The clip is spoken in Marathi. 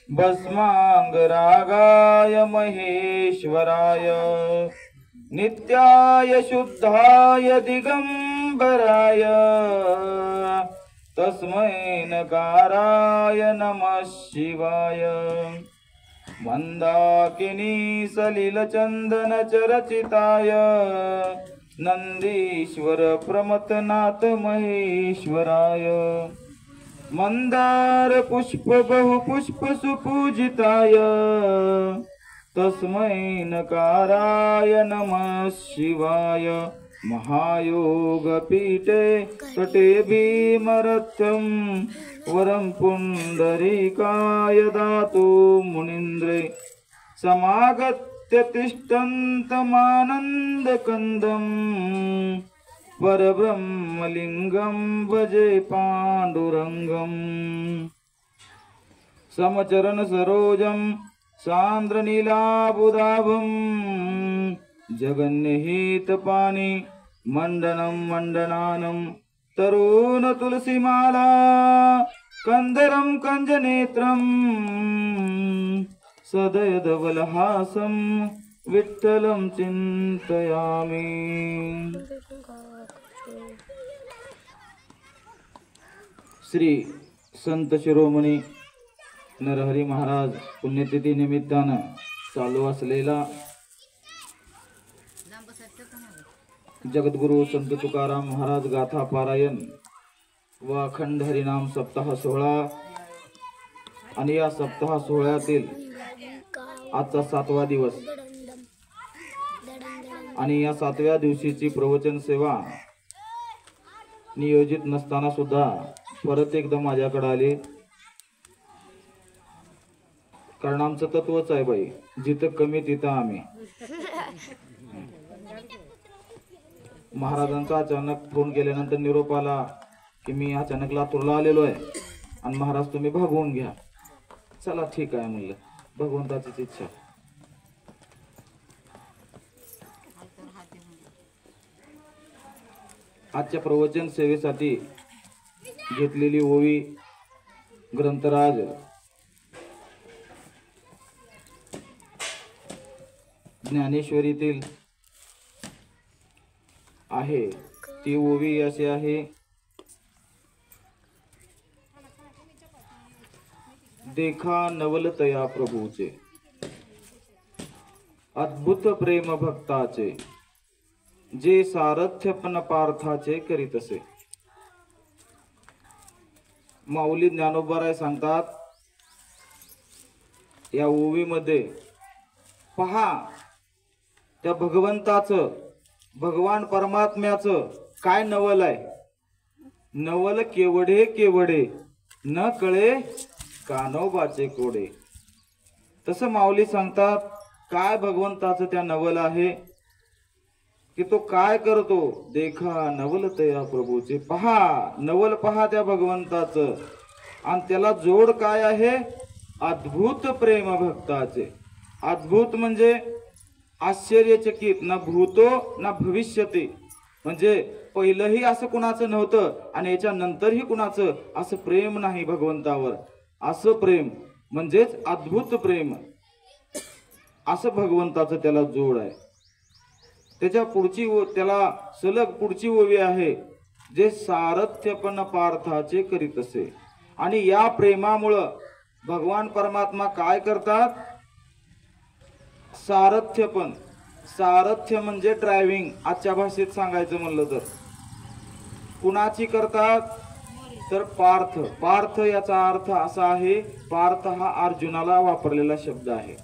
भस्मांगरागाय महेश्वराय नित्याय शुद्धाय दिगंबराय तस्मै नकाराय नमः शिवाय। मंदाकिनी सलिलचंदन चरचिताय नंदीश्वर प्रमथनाथ महेश्वराय मंदार पुष्प बहुपुष्प सुपूजिताय तस्मै नकाराय नमः शिवाय। महायोग पीठे तटे भीमरथ्यं वरं पुंडरीकाय दातु मुनीन्द्रे समागत्य तिष्ठन्तमानन्दकन्दं परब्रह्मलिङ्गं भजे पाण्डुरङ्गम्। समचरण सरोजं सान्द्रनीलाबुधाभं जगन्निहितपाणि मंडनं मंडनानं तरुण तुलसीमाला कंदरं कंजनेत्रं सदयधवलहासं विठ्ठलं चिंतयामि। श्री संत शिरोमणी नरहरी महाराज पुण्यतिथी निमित्तानं चालू असलेला जगद्गुरु संत तुकाराम महाराज गाथा पारायण व अखंड हरिनाम सप्ताह सोहळा आणि या सप्ताह सोहळ्यातील आजचा 7वा दिवस आणि या 7व्या दिवशीची प्रवचन सेवा नियोजित नसताना सुद्धा परत एकदा माझ्याकडे आली, कारण आमचं तत्वच आहे बाई, जिथं कमी तिथं आम्ही। महाराजांचा अचानक फोन केल्यानंतर निरोप आला की मी अचानक लातूरला आलेलो आहे आणि महाराज तुम्ही भागवून घ्या। चला ठीक आहे म्हणलं, भगवंताचीच इच्छा। आजच्या प्रवचन सेवेसाठी घेतलेली ओवी ग्रंथराज ज्ञानेश्वरीतील आहे। ती ओवी अशी आहे, देखा नवलतया प्रभूचे अद्भुत प्रेम भक्ताचे जे सारथ्यपण पार्थाचे करीतसे। माऊली ज्ञानोबाराय सांगतात या ओवीमध्ये पहा त्या भगवंताचं, भगवान परमात्म्याचं काय नवल आहे। नवल केवढे केवढे न कळे कानोबाचे कोडे। तसं माऊली सांगतात काय भगवंताचं त्या नवल आहे की तो काय करतो, देखा नवलतया प्रभूचे, पहा नवल पहा त्या भगवंताचं, आणि त्याला जोड काय आहे, अद्भुत प्रेम भक्ताचे। अद्भुत म्हणजे आश्चर्यचकित, न भूतो न भविष्यते, म्हणजे पहिलंही असं कुणाचं नव्हतं आणि याच्या नंतरही कुणाचं असं प्रेम नाही भगवंतावर। असं प्रेम म्हणजेच अद्भुत प्रेम, असं भगवंताचं त्याला जोड आहे। त्याच्या पुढची त्याला सलग पुढची ओवी आहे, जे सारथ्यपण पार्थाचे करीतसे। आणि या प्रेमामुळं भगवान परमात्मा काय करतात, सारथ्यपण, सारथ्य म्हणजे ड्रायव्हिंग, आजच्या भाषेत सांगायचं म्हणलं तर कुणाची करतात, तर पार्थ। पार्थ याचा अर्थ असा आहे, पार्थ हा अर्जुनाला वापरलेला शब्द आहे।